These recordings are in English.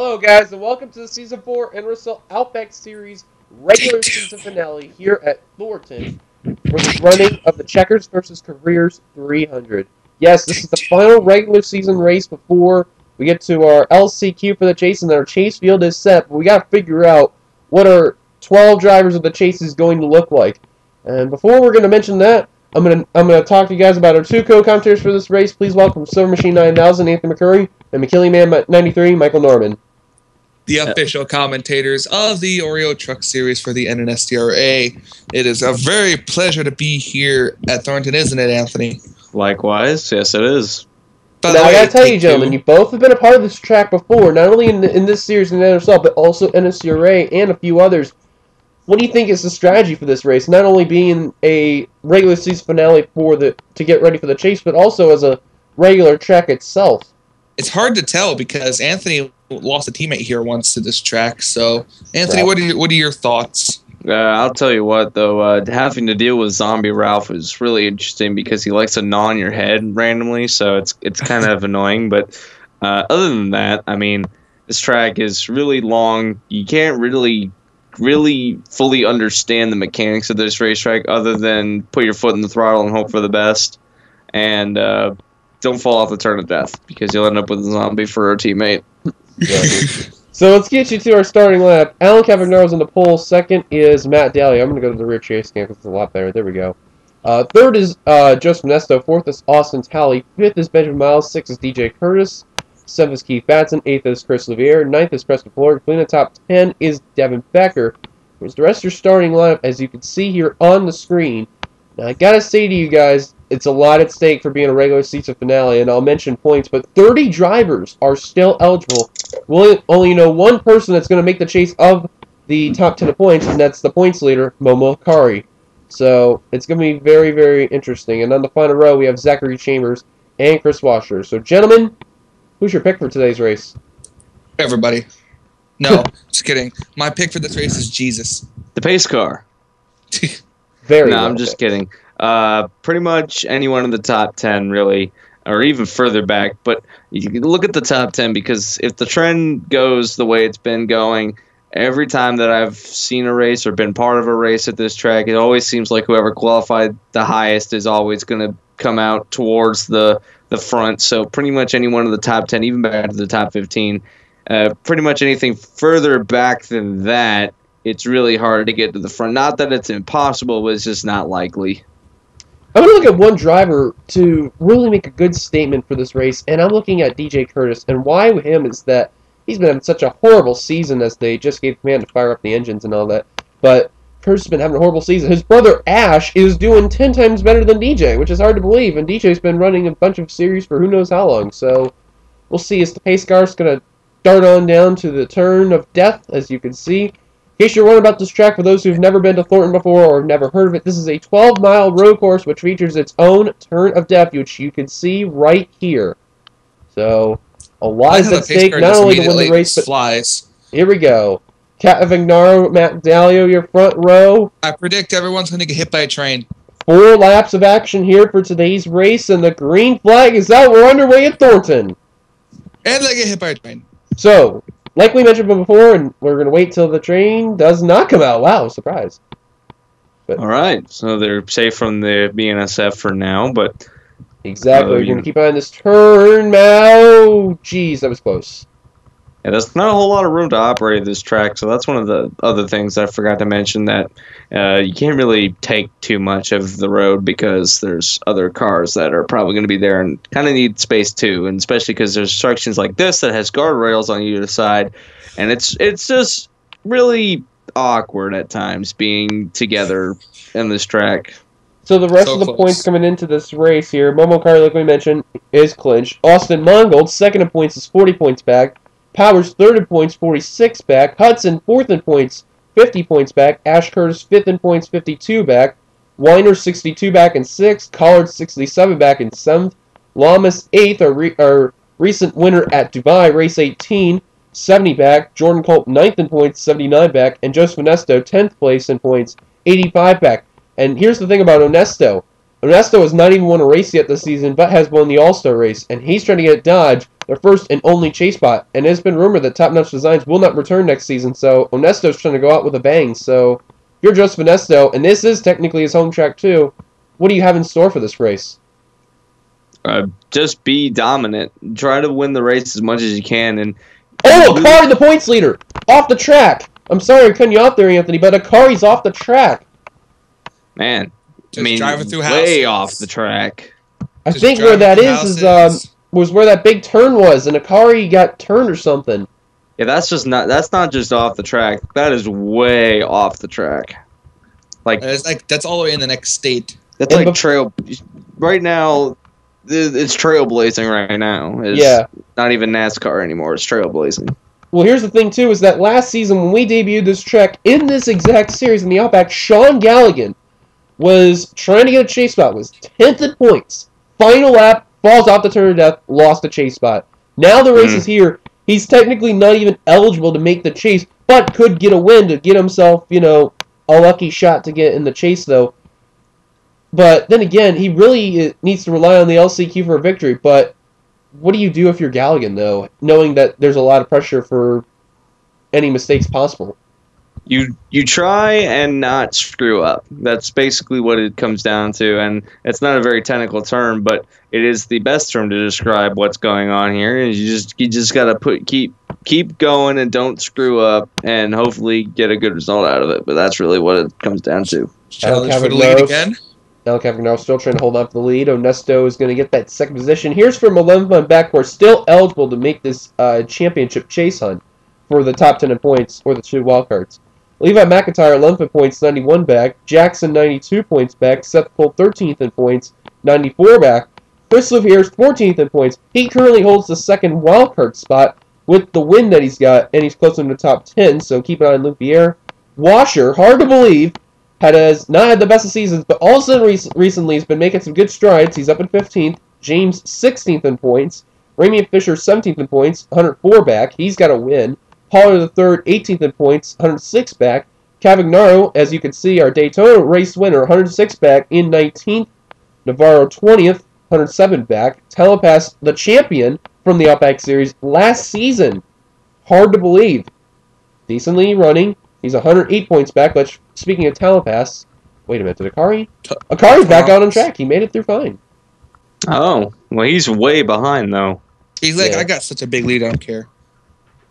Hello, guys, and welcome to the Season 4 NRSL Outback Series regular season finale here at Thorton for the running of the Checkers versus Careers 300. Yes, this is the final regular season race before we get to our LCQ for the chase, and our chase field is set, but we got to figure out what our 12 drivers of the chase is going to look like. And before we're going to mention that, I'm gonna talk to you guys about our two co-commentators for this race. Please welcome Silver Machine 9000, Anthony McCurry, and McKinley Man 93, Michael Norman. The official commentators of the Oreo Truck Series for the NNSDRA. It is a very pleasure to be here at Thornton, isn't it, Anthony? Likewise, yes, it is. Now, I gotta tell you, gentlemen, you both have been a part of this track before, not only in this series in the NRSL, but also NSDRA and a few others. What do you think is the strategy for this race? Not only being a regular season finale to get ready for the chase, but also as a regular track itself. It's hard to tell because Anthony lost a teammate here once to this track. So, Anthony, right. What are your thoughts? I'll tell you what, though, having to deal with Zombie Ralph is really interesting because he likes to gnaw on your head randomly, so it's kind of annoying. But other than that, I mean, this track is really long. You can't really fully understand the mechanics of this racetrack other than put your foot in the throttle and hope for the best. And don't fall off the turn of death because you'll end up with a zombie for a teammate. So let's get you to our starting lineup. Alan Cavagnaro is on the pole. Second is Matt Daly. I'm going to go to the rear chase cam because it's a lot better. There we go. Third is Joseph Nesto. Fourth is Austin Talley. Fifth is Benjamin Miles. Sixth is DJ Curtis. Seventh is Keith Batson. Eighth is Chris Levier. Ninth is Preston Florida. Clean the top 10 is Devin Becker. There's the rest of your starting lineup, as you can see here on the screen. Now, I gotta say to you guys, it's a lot at stake for being a regular season finale, and I'll mention points, but 30 drivers are still eligible. We'll only know one person that's going to make the chase of the top 10 points, and that's the points leader, Momo Kari. So, it's going to be very, very interesting. And on the final row, we have Zachary Chambers and Chris Washer. So, gentlemen, who's your pick for today's race? Everybody. No, just kidding. My pick for this race is Jesus. The pace car. Very No, well I'm just picked. kidding. Pretty much anyone in the top 10, really, or even further back. But you can look at the top 10 because if the trend goes the way it's been going, every time that I've seen a race or been part of a race at this track, it always seems like whoever qualified the highest is always going to come out towards the front. So pretty much anyone in the top 10, even back to the top 15, pretty much anything further back than that, it's really hard to get to the front. Not that it's impossible, but it's just not likely. I'm going to look at one driver to really make a good statement for this race, and I'm looking at DJ Curtis. And why with him is that he's been having such a horrible season as they just gave command to fire up the engines and all that. But Curtis has been having a horrible season. His brother Ash is doing 10 times better than DJ, which is hard to believe. And DJ's been running a bunch of series for who knows how long. So we'll see. Is the pace car going to dart on down to the turn of death, as you can see. In case you're wondering about this track, for those who've never been to Thornton before or have never heard of it, this is a 12-mile road course which features its own turn of death, which you can see right here. So, a lot is at stake, not only to win the race, but flies. Here we go. Cavagnaro, Matt Dalio, your front row. I predict everyone's going to get hit by a train. 4 laps of action here for today's race, and the green flag is out. We're underway at Thornton. And they get hit by a train. So, like we mentioned before, and we're going to wait till the train does not come out. Wow, surprise. But, all right, so they're safe from the BNSF for now, but... Exactly, we're going to keep on this turn now. Jeez, that was close. Yeah, there's not a whole lot of room to operate this track, so that's one of the other things I forgot to mention, that you can't really take too much of the road because there's other cars that are probably going to be there and kind of need space too, and especially because there's sections like this that has guardrails on either side, and it's just really awkward at times being together in this track. So the rest of the points coming into this race here, Momo Kari, like we mentioned, is clinched. Austin Mongold, second in points, is 40 points back. Powers, third in points, 46 back. Hudson, fourth in points, 50 points back. Ash Curtis, fifth in points, 52 back. Weiner, 62 back in sixth. Collard, 67 back in seventh. Lamas, eighth, our recent winner at Dubai, race 18, 70 back. Jordan Colt, ninth in points, 79 back. And Joseph Onesto, 10th place in points, 85 back. And here's the thing about Onesto. Ernesto has not even won a race yet this season, but has won the All-Star race, and he's trying to get Dodge their first and only chase spot. And it's been rumored that Top Notch Designs will not return next season, so Ernesto's trying to go out with a bang. So, if you're Joseph Ernesto, and this is technically his home track too, what do you have in store for this race? Just be dominant. Try to win the race as much as you can. And Akari, the points leader, off the track. I'm sorry I'm cutting you off there, Anthony, but Akari's off the track. Man, Just driving through way houses. off the track. I think where that is was where that big turn was, and Akari got turned or something. Yeah, that's not just off the track. That is way off the track. That's all the way in the next state. That's like trail. Right now, it's trailblazing right now. It's not even NASCAR anymore. It's trailblazing. Well, here's the thing, too, is that last season when we debuted this track in this exact series in the Outback, Sean Galligan was trying to get a chase spot, was 10th in points. Final lap, falls off the turn of death, lost the chase spot. Now the race is here. He's technically not even eligible to make the chase, but could get a win to get himself, a lucky shot to get in the chase, though. But then again, he really needs to rely on the LCQ for a victory. But what do you do if you're Galligan, though, knowing that there's a lot of pressure for any mistakes possible? You try and not screw up. That's basically what it comes down to. And it's not a very technical term, but it is the best term to describe what's going on here. And you just gotta keep going and don't screw up, and hopefully get a good result out of it. But that's really what it comes down to. Challenge for the lead again. El Cavagno still trying to hold on to the lead. Ernesto is going to get that second position. Here's from 11 on backcourt, still eligible to make this championship chase hunt for the top 10 in points or the 2 wildcards. Levi McIntyre, 11 points, 91 back. Jackson, 92 points back. Seth Cole, 13th in points, 94 back. Chris Louviers, 14th in points. He currently holds the second wildcard spot with the win that he's got, and he's close to the top 10, so keep an eye on Louvier. Washer, hard to believe, has not had the best of seasons, but also recently has been making some good strides. He's up in 15th. James, 16th in points. Ramian Fisher, 17th in points, 104 back. He's got a win. Pollard III, 18th in points, 106 back. Cavagnaro, as you can see, our Daytona race winner, 106 back in 19th. Navarro, 20th, 107 back. Telepass, the champion from the Outback Series last season. Hard to believe. Decently running. He's 108 points back, but speaking of Telepass, wait a minute, did Akari's back out on track. He made it through fine. Oh, well, he's way behind, though. He's like, I got such a big lead, I don't care.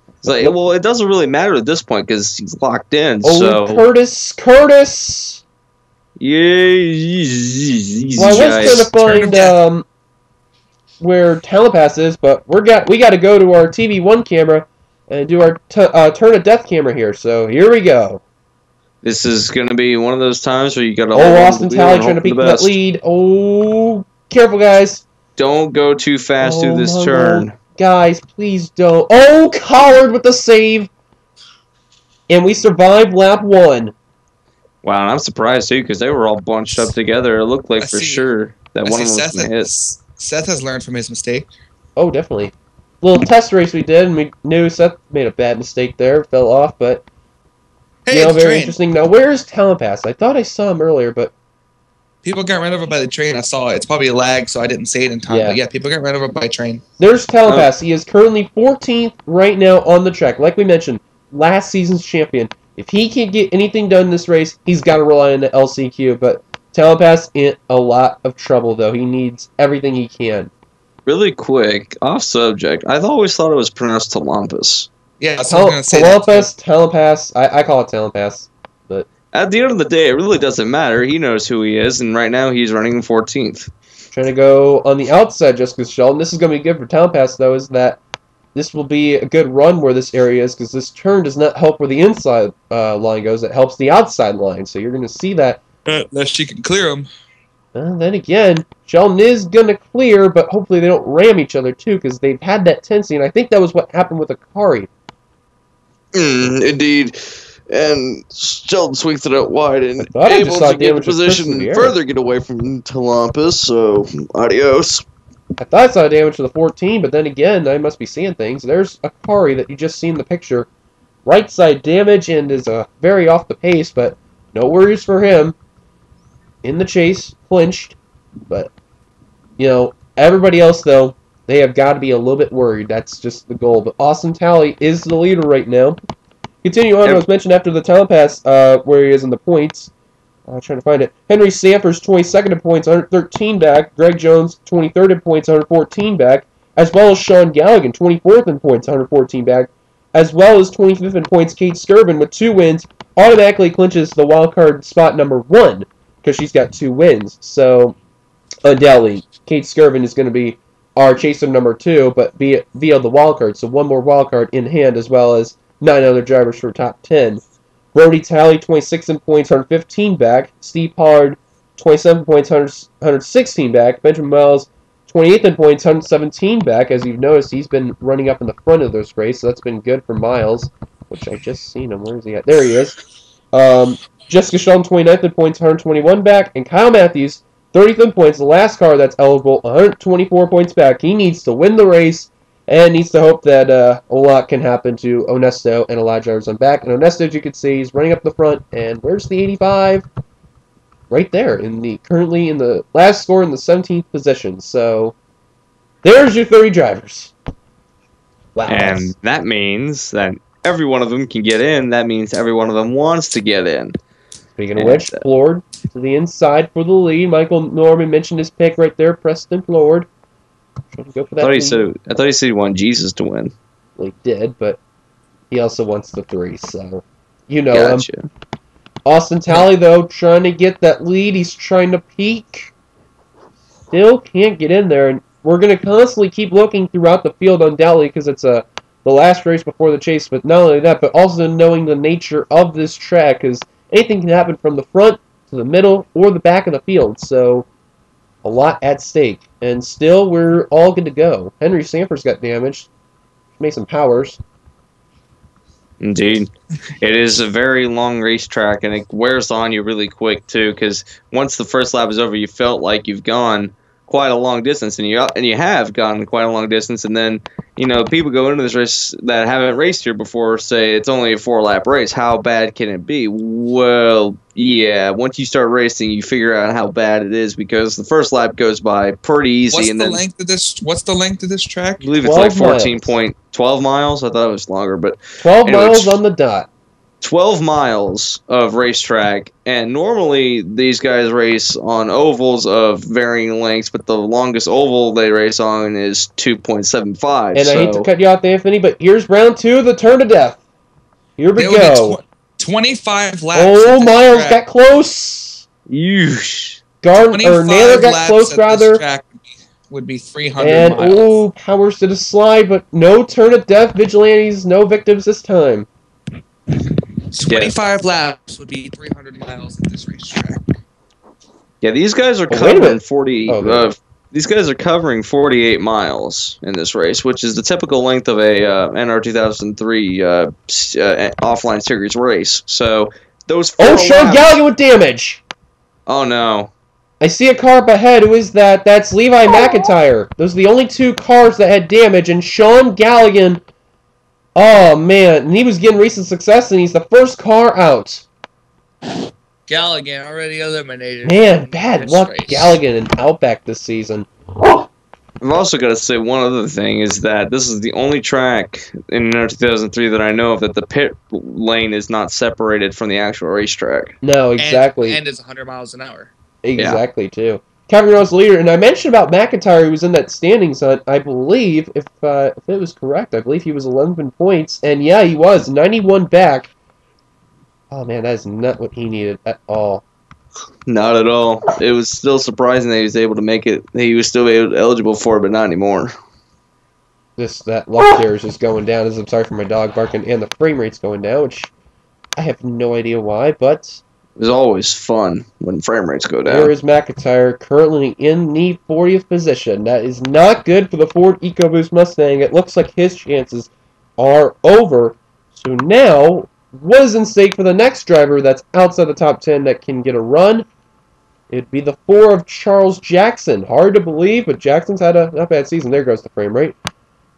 It's like, well, it doesn't really matter at this point because he's locked in. Oh, so Curtis! Yeah, easy. Well, I was trying to find where Telepass is, but we got to go to our TV1 camera and do our turn of death camera here. So here we go. This is going to be one of those times where you got to. Austin Talley trying to beat that lead. Oh, careful, guys! Don't go too fast through this turn. Guys, please don't. Oh, Collard with the save. And we survived lap 1. Wow, and I'm surprised, too, because they were all bunched up together. It looked like sure that one of them was going to hit. Seth has learned from his mistake. Oh, definitely. Little test race we did, and we knew Seth made a bad mistake there. Fell off, but... Hey, very interesting. Now, where's Telepass? I thought I saw him earlier, but... People got ran over by the train. I saw it. It's probably a lag, so I didn't say it in time. Yeah. But yeah, people got ran over by a train. There's Telepass. He is currently 14th right now on the track. Like we mentioned, last season's champion. If he can't get anything done in this race, he's got to rely on the LCQ. But Telepass in a lot of trouble, though. He needs everything he can. Really quick, off subject, I've always thought it was pronounced Telempass. Yeah, so I'm going to say Telepass. I call it Telepass. But at the end of the day, it really doesn't matter. He knows who he is, and right now he's running 14th. Trying to go on the outside just because Sheldon. This is going to be good for Telepass, though, is that this will be a good run where this area is because this turn does not help where the inside line goes. It helps the outside line, so you're going to see that. Unless she can clear them. Then again, Sheldon is going to clear, but hopefully they don't ram each other, too, because they've had that tendency, and I think that was what happened with Akari. Indeed. And Sheldon swings it out wide and able to get in position and further get away from Telempass, so adios. I thought I saw damage to the 14, but then again, I must be seeing things. There's Akari that you just seen in the picture. Right side damage and is very off the pace, but no worries for him. In the chase, clinched. But, everybody else, though, they have got to be a little bit worried. That's just the goal. But Austin Talley is the leader right now. Continue on, as mentioned after the time pass, where he is in the points. Trying to find it. Henry Sanford's 22nd in points, 113 back. Greg Jones, 23rd in points, 114 back. As well as Sean Galligan, 24th in points, 114 back. As well as 25th in points, Kate Skirvin with 2 wins. Automatically clinches the wildcard spot number 1 because she's got 2 wins. So, undoubtedly, Kate Skirvin is going to be our chaser number 2, but via the wildcard. So, 1 more wildcard in hand, as well as 9 other drivers for top 10. Brody Talley, 26 in points, 115 back. Steve Pollard, 27 points, 116 back. Benjamin Wells, 28th in points, 117 back. As you've noticed, he's been running up in the front of this race, so that's been good for Miles, which I just seen him. Where is he at? There he is. Jessica Sheldon, 29th in points, 121 back. And Kyle Matthews, 30th in points, the last car that's eligible, 124 points back. He needs to win the race. And needs to hope that a lot can happen to Onesto and a lot of drivers on back. And Onesto, as you can see, is running up the front. And where's the 85? Right there, currently in the last score in the 17th position. So there's your 30 drivers. Wow. And that means that every one of them can get in. That means every one of them wants to get in. Speaking of which, Flord to the inside for the lead. Michael Norman mentioned his pick right there, Preston Flord. Go for that. I thought he said he wanted Jesus to win. Well, he did, but he also wants the 3, so gotcha. Austin Talley, though, trying to get that lead. He's trying to peak. Still can't get in there, and we're going to constantly keep looking throughout the field, undoubtedly, because it's the last race before the chase. But not only that, but also knowing the nature of this track, because anything can happen from the front to the middle or the back of the field. So a lot at stake. And still, we're all good to go. Henry Sanford's got damaged. Mason Powers. Indeed. It is a very long racetrack, and it wears on you really quick, too, because once the first lap is over, you felt like you've gone quite a long distance, and you have gone quite a long distance, and then, people go into this race that haven't raced here before, say it's only a 4-lap race. How bad can it be? Well, yeah, once you start racing, you figure out how bad it is, because the first lap goes by pretty easy. What's the length of this track? I believe it's like 14.12 miles. I thought it was longer, but 12 miles on the dot. 12 miles of racetrack, and normally these guys race on ovals of varying lengths, but the longest oval they race on is 2.75. And I hate to cut you off, Anthony, but here's round 2, the turn to death. Here we go. 25 laps. Oh, Miles got close. Yeesh. Naylor got close, rather. Would be 300 miles. And, Powers did a slide, but no turn to death. Vigilantes, no victims this time. 25 laps would be 300 miles at this racetrack. Yeah, these guys are covering 40. These guys are covering 48 miles in this race, which is the typical length of a NR 2003 offline series race. So those. Sean Galligan with damage. Oh no! I see a car up ahead. Who is that? That's Levi McIntyre. Those are the only 2 cars that had damage, and Sean Galligan. Oh, man. And he was getting recent success, and he's the first car out. Galligan already eliminated. Man, bad luck, Galligan and Outback this season. I've also got to say one other thing is that this is the only track in 2003 that I know of that the pit lane is not separated from the actual racetrack. No, exactly. And it's 100 miles an hour. Exactly, too. Kevin Rose leader, and I mentioned about McIntyre, who was in that standings hunt. I believe, if it was correct, I believe he was 11 points, and yeah, he was 91 back. Oh man, that is not what he needed at all. Not at all. It was still surprising that he was able to make it. He was still eligible for it, but not anymore. That luck here is just going down. As I'm sorry for my dog barking, and the frame rate's going down, which I have no idea why, but. It was always fun when frame rates go down. There is McIntyre currently in the 40th position. That is not good for the Ford EcoBoost Mustang. It looks like his chances are over. So now, what is in stake for the next driver that's outside the top 10 that can get a run? It'd be the 4 of Charles Jackson. Hard to believe, but Jackson's had a not bad season. There goes the frame rate.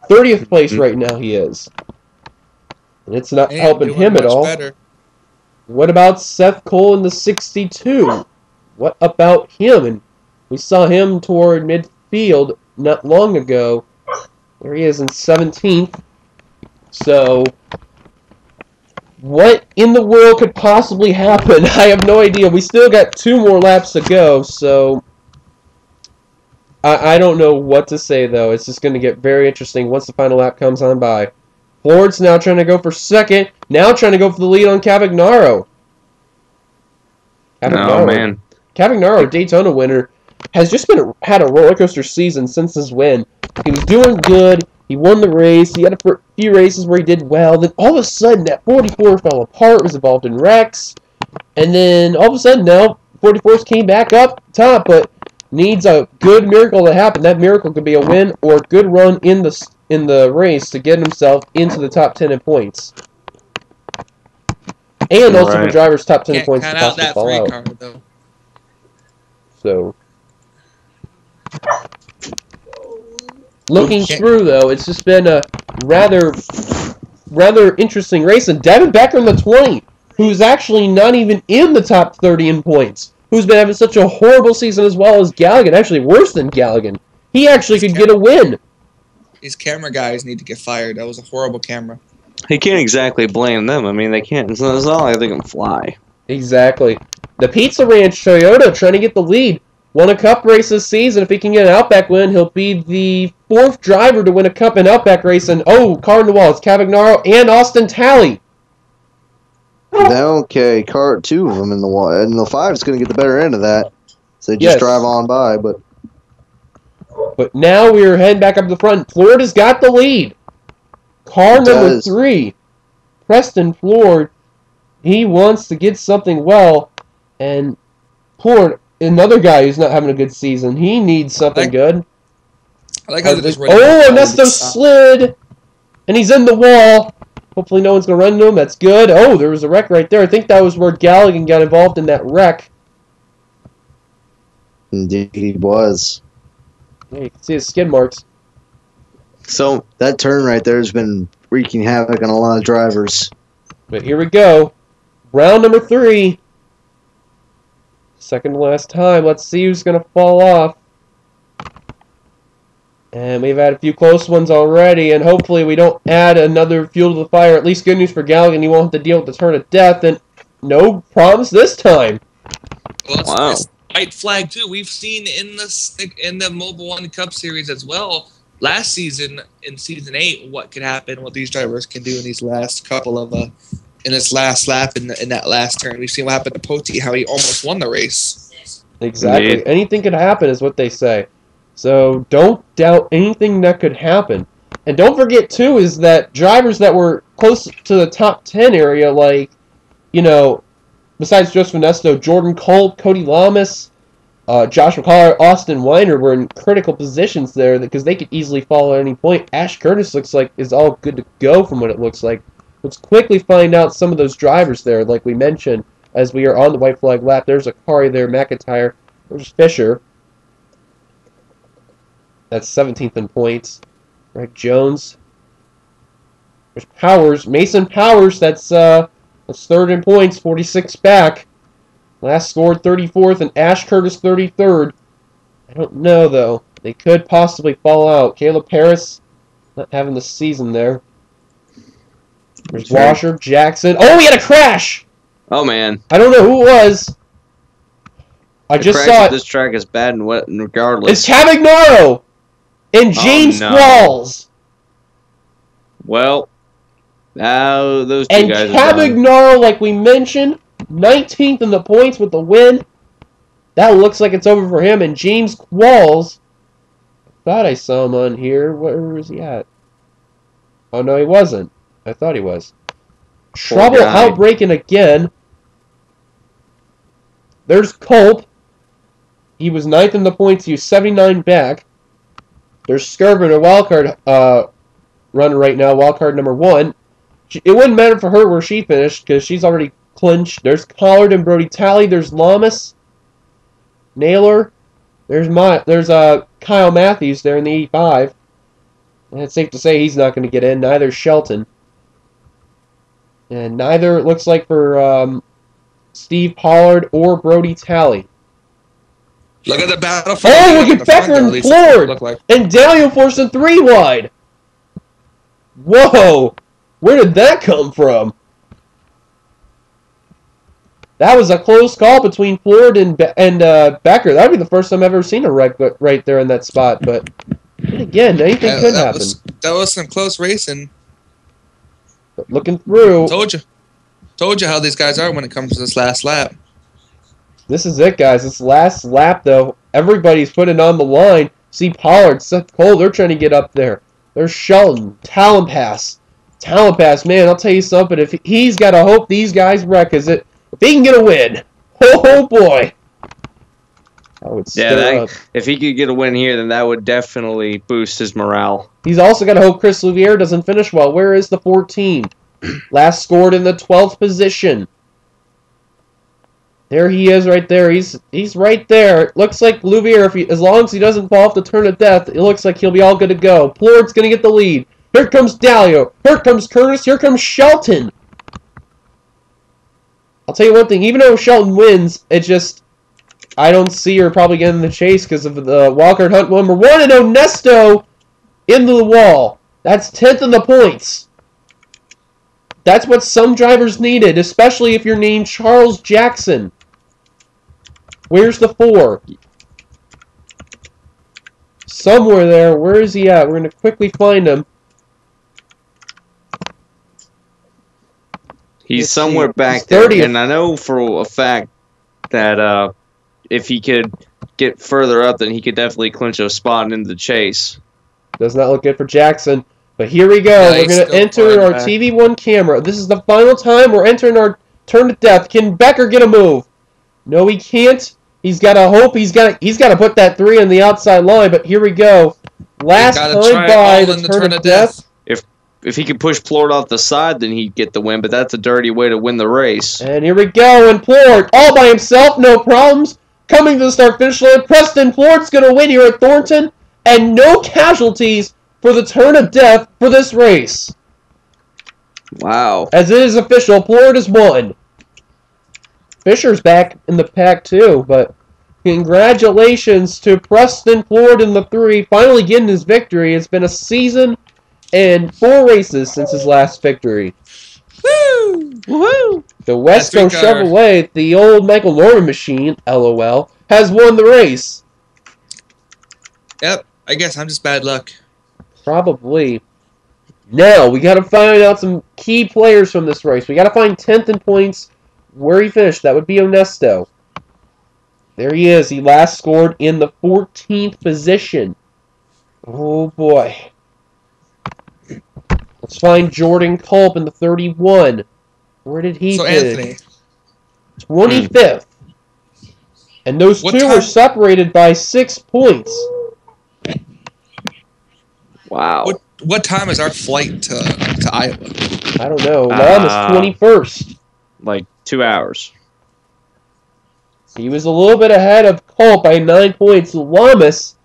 30th place right now he is. And it's not helping him at all. Better. What about Seth Cole in the 62? What about him? And We saw him toward midfield not long ago. There he is in 17th. So, what in the world could possibly happen? I have no idea. We still got 2 more laps to go, so I don't know what to say, though. It's just going to get very interesting once the final lap comes on by. Ford's now trying to go for second. Now trying to go for the lead on Cavagnaro. Oh, man. Cavagnaro, Daytona winner, has just had a roller coaster season since his win. He was doing good. He won the race. He had a few races where he did well. Then all of a sudden, that 44 fell apart. Was involved in wrecks. And then all of a sudden, now 44s came back up top, but needs a good miracle to happen. That miracle could be a win or a good run in the race to get himself into the top 10 in points. And also for drivers' top 10 points to possibly fall out. Card, though. So, looking through, though, it's just been a rather interesting race. And Devin Becker in the 20, who's actually not even in the top 30 in points, who's been having such a horrible season as well as Galligan, actually worse than Galligan. He actually could get a win. These camera guys need to get fired. That was a horrible camera. He can't exactly blame them. I mean, they can't. It's not like they can fly. Exactly. The Pizza Ranch Toyota trying to get the lead. Won a cup race this season. If he can get an Outback win, he'll be the 4th driver to win a cup and Outback race. And, car in the wall. It's Cavagnaro and Austin Talley. Okay, 2 of them in the wall. And the 5 is going to get the better end of that. So they just drive on by. But now we're heading back up to the front. Florida's got the lead. Car number 3. Preston Floyd. He wants to get something well. And Floyd, another guy who's not having a good season. He needs something good. I like how Ernesto slid. And he's in the wall. Hopefully no one's going to run into him. That's good. Oh, there was a wreck right there. I think that was where Galligan got involved in that wreck. Indeed he was. Yeah, you can see his skid marks. So, that turn right there has been wreaking havoc on a lot of drivers. But here we go. Round number 3. Second to last time. Let's see who's going to fall off. And we've had a few close ones already, and hopefully we don't add another fuel to the fire. At least good news for Galligan, he won't have to deal with the turn of death, and no problems this time. Well, wow. White flag, too. We've seen in the Mobile One Cup Series as well, last season, in Season 8, what could happen, what these drivers can do in these last couple of, in this last lap, in that last turn. We've seen what happened to Poti, how he almost won the race. Exactly. Indeed. Anything could happen is what they say. So don't doubt anything that could happen. And don't forget, too, is that drivers that were close to the top 10 area, like, besides Joseph Ernesto, Jordan Colt, Cody Lamas, Josh McCullough, Austin Weiner were in critical positions there because they could easily fall at any point. Ash Curtis looks like is all good to go from what it looks like. Let's quickly find out some of those drivers there, like we mentioned, as we are on the white flag lap. There's Akari there, McIntyre. There's Fisher. That's 17th in points. Greg Jones. There's Powers. Mason Powers, that's 3rd in points, 46 back. Last scored 34th, and Ash Curtis 33rd. I don't know, though. They could possibly fall out. Caleb Harris not having the season there. There's Washer, Jackson. Oh, he had a crash! Oh, man. I don't know who it was. I just saw it. This track is bad and wet regardless. It's Cavagnaro! And James Qualls. Well, now those two guys are Cavagnaro, like we mentioned, 19th in the points with the win. That looks like it's over for him. And James Qualls, I thought I saw him on here. Where was he at? Oh, no, he wasn't. I thought he was. Trouble outbreaking again. There's Culp. He was 9th in the points. He was 79 back. There's Skirvin, a wildcard runner right now, wildcard number 1. It wouldn't matter for her where she finished because she's already clinched. There's Collard and Brody Talley. There's Lamas, Naylor. There's Kyle Matthews there in the 85. And it's safe to say he's not going to get in. Neither Shelton. And neither, it looks like, for Steve Pollard or Brody Talley. Look at the battle. Oh, look at Becker and Ford! Like. And Dalio forcing 3 wide! Whoa! Where did that come from? That was a close call between Ford and Becker. That would be the first time I've ever seen a wreck right there in that spot. But again, anything could happen. That was some close racing. But looking through. Told you how these guys are when it comes to this last lap. This is it, guys. This last lap, though, everybody's putting on the line. See Pollard, Seth Cole, they're trying to get up there. There's Shelton, Talon Pass, man, I'll tell you something. If he's got to hope these guys wreck, if he can get a win, oh boy. That would stir up. If he could get a win here, then that would definitely boost his morale. He's also got to hope Chris Louvier doesn't finish well. Where is the 14? Last scored in the 12th position. There he is right there. He's right there. It looks like Louvier, as long as he doesn't fall off the turn of death, it looks like he'll be all good to go. Plourd's going to get the lead. Here comes Dalio. Here comes Curtis. Here comes Shelton. I'll tell you one thing. Even though Shelton wins, I don't see her probably getting the chase because of the Walker Hunt number 1 and Onesto into the wall. That's 10th in the points. That's what some drivers needed, especially if you're named Charles Jackson. Where's the 4? Somewhere there. Where is he at? We're going to quickly find him. He's somewhere back there, and I know for a fact that if he could get further up, then he could definitely clinch a spot in the chase. Does not look good for Jackson. But here we go. We're going to enter our TV1 camera. This is the final time we're entering our turn to death. Can Becker get a move? No, he can't. He's got to hope. He's got to put that 3 on the outside line. But here we go. Last time by the turn of death. If he could push Plourd off the side, then he'd get the win. But that's a dirty way to win the race. And here we go. And Plourd, all by himself, no problems. Coming to the start-finish line. Preston Plourd's going to win here at Thornton. And no casualties for the turn of death for this race. Wow. As it is official, Plourd has won. Fisher's back in the pack too, but congratulations to Preston Plourd in the 3, finally getting his victory. It's been a season and 4 races since his last victory. Woo! Woohoo! The Wesco Chevrolet, the old Michael Norman machine, LOL, has won the race. Yep, I guess I'm just bad luck. Probably. Now, we got to find out some key players from this race. We got to find 10th in points where he finished. That would be Onesto. There he is. He last scored in the 14th position. Oh, boy. Let's find Jordan Culp in the 31. Where did he finish? Anthony. 25th. And those two were separated by 6 points. Wow. What time is our flight to Iowa? I don't know. Mom is 21st. Like 2 hours. He was a little bit ahead of Culp by 9 points. Lamas,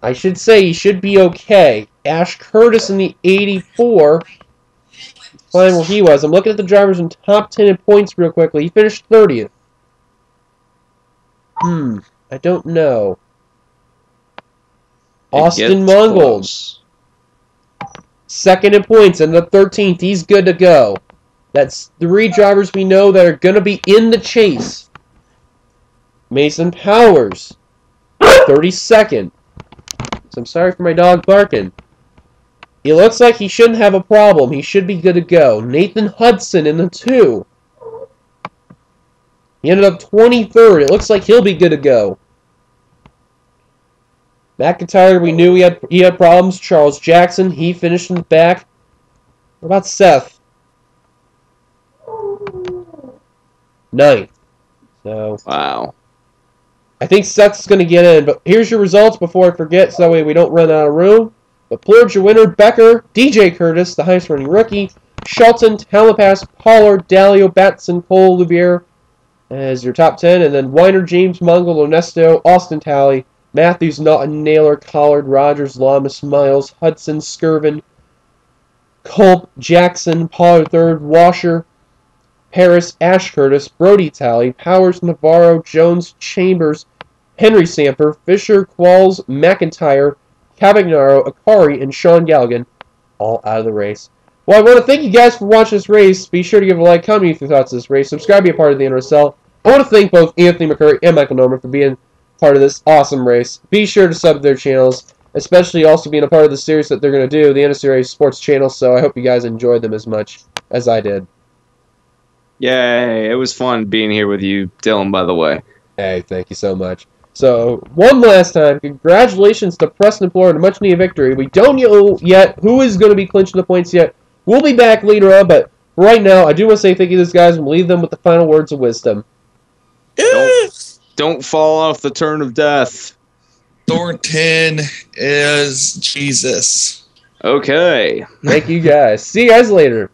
I should say, he should be okay. Ash Curtis in the 84. Find where he was. I'm looking at the drivers in top 10 in points real quickly. He finished 30th. I don't know. Austin Mongold. Second in points and the 13th. He's good to go. That's 3 drivers we know that are going to be in the chase. Mason Powers. 32nd. So I'm sorry for my dog barking. It looks like he shouldn't have a problem. He should be good to go. Nathan Hudson in the 2. He ended up 23rd. It looks like he'll be good to go. McIntyre, we knew he had problems. Charles Jackson, he finished in the back. What about Seth? 9th. So wow. I think Seth's going to get in, but here's your results before I forget, so that way we don't run out of room. But Plourd's your winner. Becker, DJ Curtis, the highest running rookie. Shelton, Talapass, Pollard, Dalio, Batson, Cole, Louvier as your top 10. And then Weiner, James, Mongol, Onesto, Austin Talley, Matthews, Naughton, Naylor, Collard, Rogers, Lamas, Miles, Hudson, Skirvin, Culp, Jackson, Pollard 3rd, Washer, Harris, Ash Curtis, Brody Talley, Powers, Navarro, Jones, Chambers, Henry Samper, Fisher, Qualls, McIntyre, Cavagnaro, Akari, and Sean Galligan all out of the race. Well, I want to thank you guys for watching this race. Be sure to give a like, comment your thoughts on this race, subscribe, be a part of the NRSL. I want to thank both Anthony McCurry and Michael Norman for being part of this awesome race. Be sure to sub to their channels, especially also being a part of the series that they're going to do, the NRSL Sports channel, so I hope you guys enjoyed them as much as I did. Yay, it was fun being here with you, Dylan, by the way. Hey, thank you so much. So, one last time, congratulations to Preston and Florida, much needed victory. We don't know yet who is going to be clinching the points yet. We'll be back later on, but right now, I do want to say thank you to these guys and leave them with the final words of wisdom. Don't fall off the turn of death. Thornton is Jesus. Okay. Thank you guys. See you guys later.